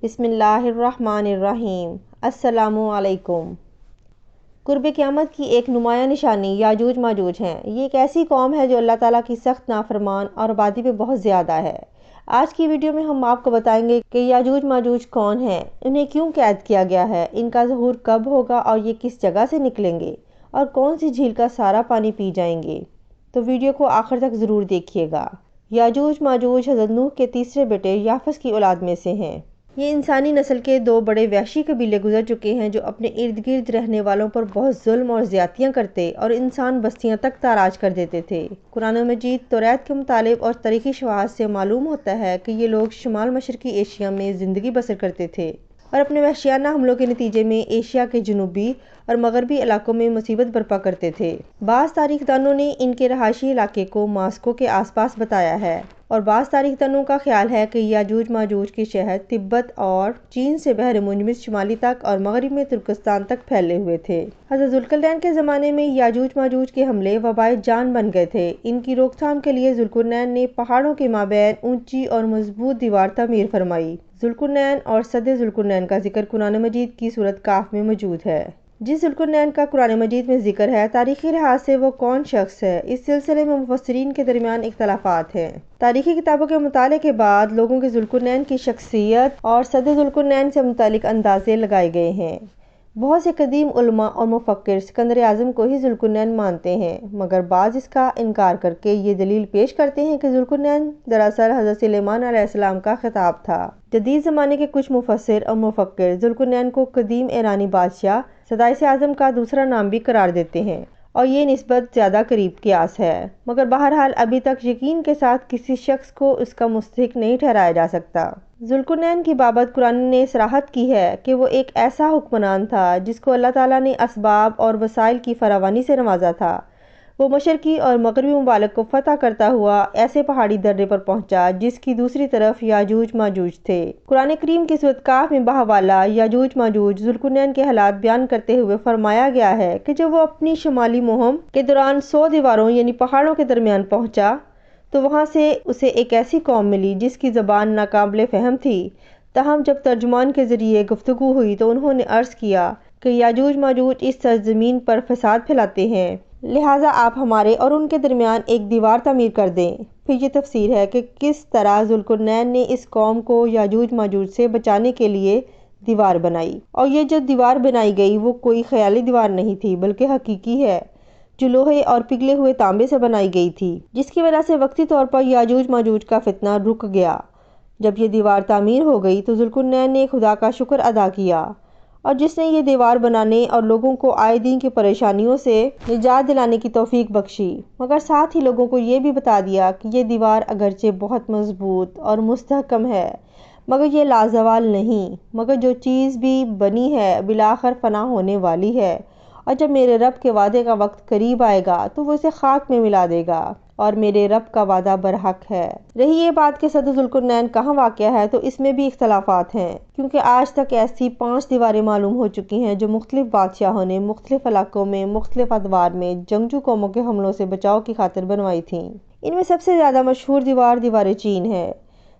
بسم اللہ الرحمن الرحیم۔ السلام علیکم۔ قرب قیامت کی ایک نمایاں نشانی یاجوج ماجوج ہیں۔ یہ ایک ایسی قوم ہے جو اللہ تعالیٰ کی سخت نافرمان اور آبادی میں بہت زیادہ ہے۔ آج کی ویڈیو میں ہم آپ کو بتائیں گے کہ یاجوج ماجوج کون ہیں، انہیں کیوں قید کیا گیا ہے، ان کا ظہور کب ہوگا اور یہ کس جگہ سے نکلیں گے اور کون سی جھیل کا سارا پانی پی جائیں گے۔ تو ویڈیو کو آخر تک ضرور دیکھیے گا۔ یاجوج ماجوج حضرت نوح کے تیسرے بیٹے یافس کی اولاد میں سے ہیں۔ یہ انسانی نسل کے دو بڑے وحشی قبیلے گزر چکے ہیں جو اپنے ارد گرد رہنے والوں پر بہت ظلم اور زیادتیاں کرتے اور انسان بستیاں تک تاراج کر دیتے تھے۔ قرآن مجید توریت کے مطالب اور تاریخی شواہد سے معلوم ہوتا ہے کہ یہ لوگ شمال مشرقی ایشیا میں زندگی بسر کرتے تھے اور اپنے وحشیانہ حملوں کے نتیجے میں ایشیا کے جنوبی اور مغربی علاقوں میں مصیبت برپا کرتے تھے۔ بعض تاریخ دانوں نے ان کے رہائشی علاقے کو ماسکو کے آس پاس بتایا ہے اور بعض تاریخ دانوں کا خیال ہے کہ یاجوج ماجوج کی شہر تبت اور چین سے بحر منجمد شمالی تک اور مغرب میں ترکستان تک پھیلے ہوئے تھے۔ حضرت ذوالقرنین کے زمانے میں یاجوج ماجوج کے حملے وبائے جان بن گئے تھے۔ ان کی روک تھام کے لیے ذوالقرنین نے پہاڑوں کے مابین اونچی اور مضبوط دیوار تعمیر فرمائی۔ ذوالقرنین اور سد ذوالقرنین کا ذکر قرآن مجید کی سورۃ کاف میں موجود ہے۔ جس ذوالقرنین کا قرآن مجید میں ذکر ہے، تاریخی لحاظ سے وہ کون شخص ہے، اس سلسلے میں مفسرین کے درمیان اختلافات ہیں۔ تاریخی کتابوں کے مطالعے کے بعد لوگوں کے ذوالقرنین کی شخصیت اور سد ذوالقرنین سے متعلق اندازے لگائے گئے ہیں۔ بہت سے قدیم علماء اور مفکر سکندر اعظم کو ہی ذوالقرنین مانتے ہیں، مگر بعض اس کا انکار کر کے یہ دلیل پیش کرتے ہیں کہ ذوالقرنین دراصل حضرت سلیمان علیہ السلام کا خطاب تھا۔ جدید زمانے کے کچھ مفسر اور مفکر ذوالقرنین کو قدیم ایرانی بادشاہ سدائس اعظم کا دوسرا نام بھی قرار دیتے ہیں اور یہ نسبت زیادہ قریب قیاس ہے، مگر بہرحال ابھی تک یقین کے ساتھ کسی شخص کو اس کا مستحق نہیں ٹھہرایا جا سکتا۔ ذوالقرنین کی بابت قرآن نے صراحت کی ہے کہ وہ ایک ایسا حکمران تھا جس کو اللہ تعالیٰ نے اسباب اور وسائل کی فراوانی سے نوازا تھا۔ وہ مشرقی اور مغربی ممالک کو فتح کرتا ہوا ایسے پہاڑی درے پر پہنچا جس کی دوسری طرف یاجوج ماجوج تھے۔ قرآن کریم کی سورۃ کاف میں بحوالہ یاجوج ماجوج ذوالقرنین کے حالات بیان کرتے ہوئے فرمایا گیا ہے کہ جب وہ اپنی شمالی مہم کے دوران 100 دیواروں یعنی پہاڑوں کے درمیان پہنچا تو وہاں سے اسے ایک ایسی قوم ملی جس کی زبان ناقابل فہم تھی۔ تاہم جب ترجمان کے ذریعے گفتگو ہوئی تو انہوں نے عرض کیا کہ یاجوج ماجوج اس سرزمین پر فساد پھیلاتے ہیں، لہٰذا آپ ہمارے اور ان کے درمیان ایک دیوار تعمیر کر دیں۔ پھر یہ تفسیر ہے کہ کس طرح ذوالقرنین نے اس قوم کو یاجوج ماجوج سے بچانے کے لیے دیوار بنائی، اور یہ جو دیوار بنائی گئی وہ کوئی خیالی دیوار نہیں تھی بلکہ حقیقی ہے جو لوہے اور پگھلے ہوئے تانبے سے بنائی گئی تھی، جس کی وجہ سے وقتی طور پر یاجوج ماجوج کا فتنہ رک گیا۔ جب یہ دیوار تعمیر ہو گئی تو ذوالقرنین نے خدا کا شکر ادا کیا اور جس نے یہ دیوار بنانے اور لوگوں کو آئے دن کی پریشانیوں سے نجات دلانے کی توفیق بخشی، مگر ساتھ ہی لوگوں کو یہ بھی بتا دیا کہ یہ دیوار اگرچہ بہت مضبوط اور مستحکم ہے مگر یہ لازوال نہیں، مگر جو چیز بھی بنی ہے بالآخر فنا ہونے والی ہے، اور جب میرے رب کے وعدے کا وقت قریب آئے گا تو وہ اسے خاک میں ملا دے گا اور میرے رب کا وعدہ برحق ہے۔ رہی یہ بات کہ سد ذوالقرنین کہاں واقع ہے تو اس میں بھی اختلافات ہیں، کیونکہ آج تک ایسی 5 دیواریں معلوم ہو چکی ہیں جو مختلف بادشاہوں نے مختلف علاقوں میں مختلف ادوار میں جنگجو قوموں کے حملوں سے بچاؤ کی خاطر بنوائی تھیں۔ ان میں سب سے زیادہ مشہور دیوار چین ہے،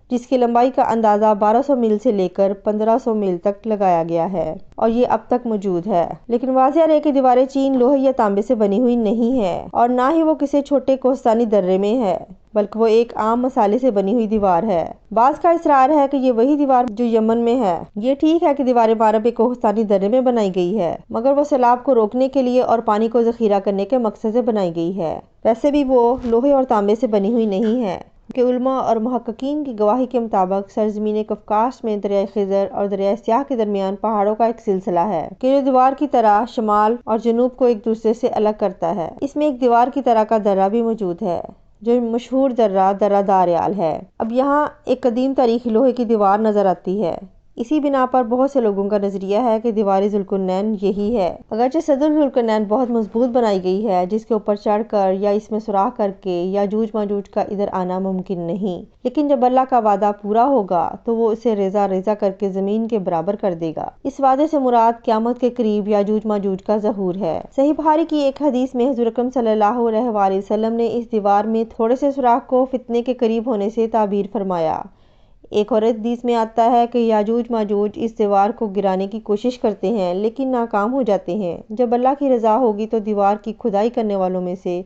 جس کی لمبائی کا اندازہ 1200 میل سے لے کر 1500 میل تک لگایا گیا ہے اور یہ اب تک موجود ہے، لیکن واضح رہے کہ دیوار چین لوہے یا تانبے سے بنی ہوئی نہیں ہے اور نہ ہی وہ کسی چھوٹے کوہستانی درے میں ہے، بلکہ وہ ایک عام مسالے سے بنی ہوئی دیوار ہے۔ بعض کا اصرار ہے کہ یہ وہی دیوار جو یمن میں ہے۔ یہ ٹھیک ہے کہ دیوار عمارت ایک کوہستانی درے میں بنائی گئی ہے، مگر وہ سیلاب کو روکنے کے لیے اور پانی کو ذخیرہ کرنے کے مقصد سے بنائی گئی ہے۔ ویسے بھی وہ لوہے اور تانبے سے بنی ہوئی نہیں ہے، کہ علماء اور محققین کی گواہی کے مطابق سرزمین کفکاس میں دریائے خضر اور دریائے سیاہ کے درمیان پہاڑوں کا ایک سلسلہ ہے کہ جو دیوار کی طرح شمال اور جنوب کو ایک دوسرے سے الگ کرتا ہے۔ اس میں ایک دیوار کی طرح کا درہ بھی موجود ہے جو مشہور درہ داریال ہے۔ اب یہاں ایک قدیم تاریخی لوہے کی دیوار نظر آتی ہے۔ اسی بنا پر بہت سے لوگوں کا نظریہ ہے کہ دیوار ذوالقرنین یہی ہے، اگرچہ صدر ذوالقرنین بہت مضبوط بنائی گئی ہے جس کے اوپر چڑھ کر یا اس میں سوراخ کر کے یاجوج ماجوج کا ادھر آنا ممکن نہیں، لیکن جب اللہ کا وعدہ پورا ہوگا تو وہ اسے ریزہ ریزہ کر کے زمین کے برابر کر دے گا۔ اس وعدے سے مراد قیامت کے قریب یاجوج ماجوج کا ظہور ہے۔ صحیح بخاری کی ایک حدیث میں حضور اکرم صلی اللہ علیہ وسلم نے اس دیوار میں تھوڑے سے سوراخ کو فتنے کے قریب ہونے سے تعبیر فرمایا۔ ایک اور حدیث میں آتا ہے کہ یاجوج ماجوج اس دیوار کو گرانے کی کوشش کرتے ہیں لیکن ناکام ہو جاتے ہیں۔ جب اللہ کی رضا ہوگی تو دیوار کی کھدائی کرنے والوں میں سے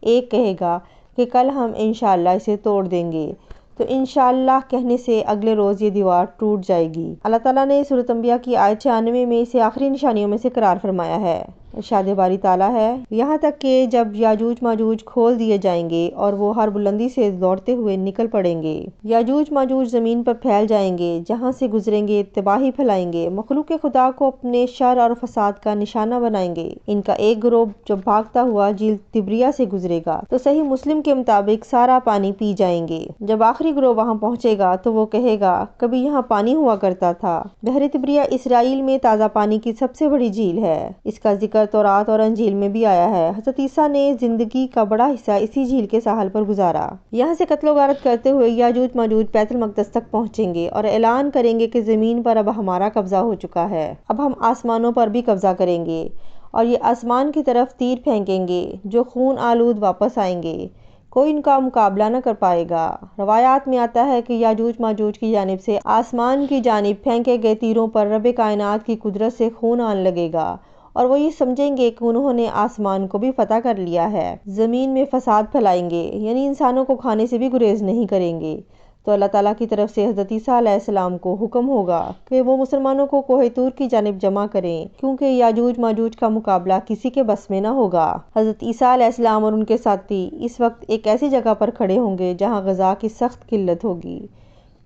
ایک کہے گا کہ کل ہم انشاءاللہ اسے توڑ دیں گے، تو انشاءاللہ کہنے سے اگلے روز یہ دیوار ٹوٹ جائے گی۔ اللہ تعالیٰ نے سورۃ انبیاء کی آیت 96 میں اسے آخری نشانیوں میں سے قرار فرمایا ہے۔ ارشاد باری تعالیٰ ہے، یہاں تک کہ جب یاجوج ماجوج کھول دیے جائیں گے اور وہ ہر بلندی سے دوڑتے ہوئے نکل پڑیں گے۔ یاجوج ماجوج زمین پر پھیل جائیں گے، جہاں سے گزریں گے تباہی پھیلائیں گے، مخلوق خدا کو اپنے شر اور فساد کا نشانہ بنائیں گے۔ ان کا ایک گروہ جب بھاگتا ہوا جھیل تبریہ سے گزرے گا تو صحیح مسلم کے مطابق سارا پانی پی جائیں گے۔ جب آخری گروہ وہاں پہنچے گا تو وہ کہے گا کبھی یہاں پانی ہوا کرتا تھا۔ بحر تبریہ اسرائیل میں تازہ پانی کی سب سے بڑی جھیل ہے۔ اس کا ذکر تورات اور انجیل میں بھی آیا ہے۔ حضرت عیسیٰ نے زندگی کا بڑا حصہ اسی جھیل کے ساحل پر گزارا۔ یہاں سے قتل و غارت کرتے ہوئے یاجوج ماجوج بیت المقدس تک پہنچیں گے اور اعلان کریں گے کہ زمین پر اب ہمارا قبضہ ہو چکا ہے، اب ہم آسمانوں پر بھی قبضہ کریں گے اور یہ آسمان کی طرف تیر پھینکیں گے جو خون آلود واپس آئیں گے، کوئی ان کا مقابلہ نہ کر پائے گا۔ روایات میں آتا ہے کہ یاجوج ماجوج کی جانب سے آسمان کی جانب پھینکے گئے تیروں پر رب کائنات کی قدرت سے خون آنے لگے گا اور وہ یہ سمجھیں گے کہ انہوں نے آسمان کو بھی فتح کر لیا ہے۔ زمین میں فساد پھیلائیں گے، یعنی انسانوں کو کھانے سے بھی گریز نہیں کریں گے۔ تو اللہ تعالیٰ کی طرف سے حضرت عیسیٰ علیہ السلام کو حکم ہوگا کہ وہ مسلمانوں کو کوہ طور کی جانب جمع کریں، کیونکہ یاجوج ماجوج کا مقابلہ کسی کے بس میں نہ ہوگا۔ حضرت عیسیٰ علیہ السلام اور ان کے ساتھی اس وقت ایک ایسی جگہ پر کھڑے ہوں گے جہاں غذا کی سخت قلت ہوگی۔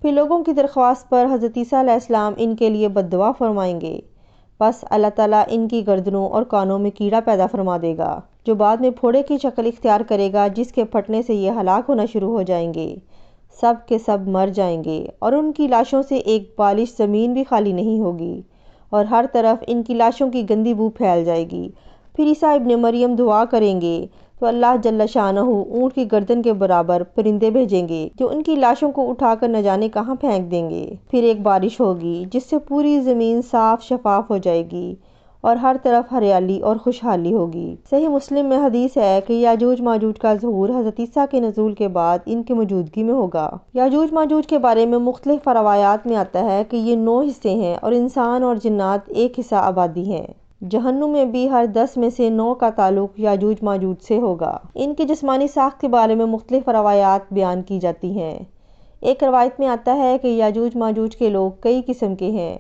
پھر لوگوں کی درخواست پر حضرت عیسیٰ علیہ السلام ان کے لیے بد دعا فرمائیں گے، بس اللہ تعالیٰ ان کی گردنوں اور کانوں میں کیڑا پیدا فرما دے گا جو بعد میں پھوڑے کی شکل اختیار کرے گا، جس کے پھٹنے سے یہ ہلاک ہونا شروع ہو جائیں گے، سب کے سب مر جائیں گے اور ان کی لاشوں سے ایک بالش زمین بھی خالی نہیں ہوگی اور ہر طرف ان کی لاشوں کی گندی بو پھیل جائے گی۔ پھر عیسیٰ ابن مریم دعا کریں گے تو اللہ جل شانہ اونٹ کی گردن کے برابر پرندے بھیجیں گے جو ان کی لاشوں کو اٹھا کر نہ جانے کہاں پھینک دیں گے۔ پھر ایک بارش ہوگی جس سے پوری زمین صاف شفاف ہو جائے گی اور ہر طرف ہریالی اور خوشحالی ہوگی۔ صحیح مسلم میں حدیث ہے کہ یاجوج ماجوج کا ظہور حضرت عیسیٰ کے نزول کے بعد ان کی موجودگی میں ہوگا۔ یاجوج ماجوج کے بارے میں مختلف روایات میں آتا ہے کہ یہ 9 حصے ہیں اور انسان اور جنات ایک حصہ آبادی ہیں۔ جہنم میں بھی ہر 10 میں سے 9 کا تعلق یاجوج ماجوج سے ہوگا۔ ان کی جسمانی ساخت کے بارے میں مختلف روایات بیان کی جاتی ہیں۔ ایک روایت میں آتا ہے کہ یاجوج ماجوج کے لوگ کئی قسم کے ہیں،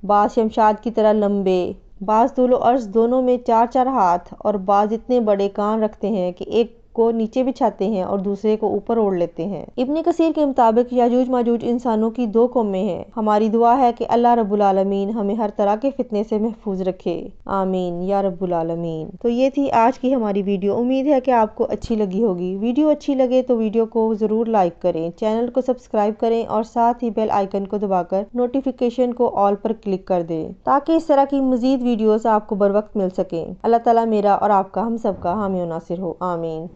بعض شمشاد کی طرح لمبے، بعض طول و عرض دونوں میں 4 ہاتھ اور بعض اتنے بڑے کان رکھتے ہیں کہ ایک کو نیچے بچھاتے ہیں اور دوسرے کو اوپر اوڑھ لیتے ہیں۔ ابن کثیر کے مطابق یاجوج ماجوج انسانوں کی 2 قومیں ہیں۔ ہماری دعا ہے کہ اللہ رب العالمین ہمیں ہر طرح کے فتنے سے محفوظ رکھے، آمین یا رب العالمین۔ تو یہ تھی آج کی ہماری ویڈیو، امید ہے کہ آپ کو اچھی لگی ہوگی۔ ویڈیو اچھی لگے تو ویڈیو کو ضرور لائک کریں، چینل کو سبسکرائب کریں اور ساتھ ہی بیل آئیکن کو دبا کر نوٹیفیکیشن کو آل پر کلک کر دیں تاکہ اس طرح کی مزید ویڈیوز آپ کو بر وقت مل سکیں۔ اللہ تعالیٰ میرا اور آپ کا ہم سب کا حامی و ناصر ہو، آمین۔